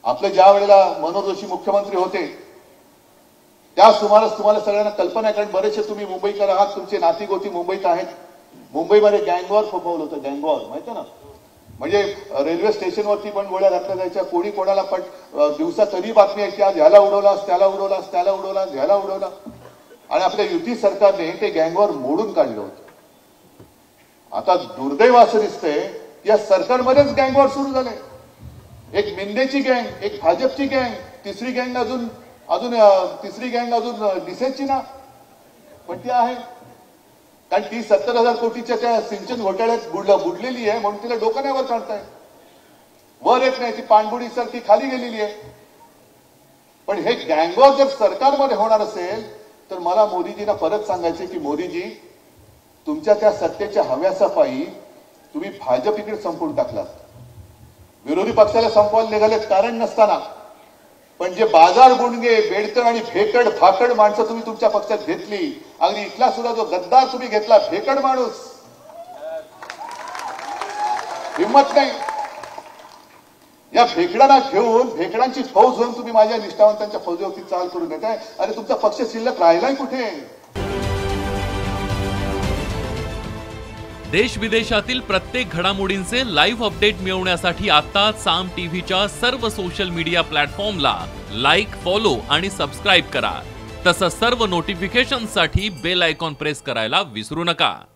आपले ज्या वेळेला मनोहर जोशी मुख्यमंत्री होते त्याच तुम्हाला सगळ्यांना कल्पना आहे, कारण बरेचसे तुम्ही मुंबईकर आहात, तुमचे नाती गोती मुंबईत आहेत. मुंबईमध्ये गँगवॉर फोफवलं होतं, गँगवॉर माहिती ना, म्हणजे रेल्वे स्टेशनवरती पण गोळ्या घातल्या जायच्या, कोणी कोणाला पण दिवसा तरी बातमी आहे की आज ह्याला उडवलास, त्याला उडवलास, त्याला उडवलास, ह्याला उडवला. आणि आपल्या युती सरकारने ते गँगवॉर मोडून काढलं होतं. आता दुर्दैव असं दिसतंय या सरकारमध्येच गँगवॉर सुरू झाले. एक मिंदेची गँग, एक भाजपची गँग, तिसरी गँग अजून दिसेची ना, पण ती आहे. कारण ती 70,000 कोटीच्या त्या सिंचन घोटाळ्यात बुडलेली आहे म्हणून तिला डोकं नाही वर काढताय, वर येत नाही, ती पाणबुडी सारखी खाली गेलेली आहे. पण हे गँगवॉर जर सरकारमध्ये होणार असेल तर मला मोदीजींना परत सांगायचे की मोदीजी, तुमच्या त्या सत्तेच्या हव्यासापायी तुम्ही भाजप इकडे संपवून टाकलात. विरोधी पक्षाला संपवायला निघाले कारण नसताना, पण जे बाजार गुंडगे, बेडकर आणि फेकड फाकड माणसं तुम्ही तुमच्या पक्षात घेतली, अगदी इथला सुद्धा जो गद्दार तुम्ही घेतला, फेकड माणूस, हिंमत नाही. या फेकडांना घेऊन, फेकडांची फौज होऊन तुम्ही माझ्या निष्ठावंतांच्या फौजेवरती चाल करून येताय. अरे तुमचा पक्ष शिल्लक राहिलाय कुठे? देश विदेशातील प्रत्येक घडामोडींचे लाईव्ह अपडेट मिळवण्यासाठी आता साम टीव्हीच्या सर्व सोशल मीडिया प्लॅटफॉर्मला लाईक, फॉलो आणि सबस्क्राईब करा. तसंच सर्व नोटिफिकेशनसाठी बेल आयकॉन प्रेस करायला विसरू नका.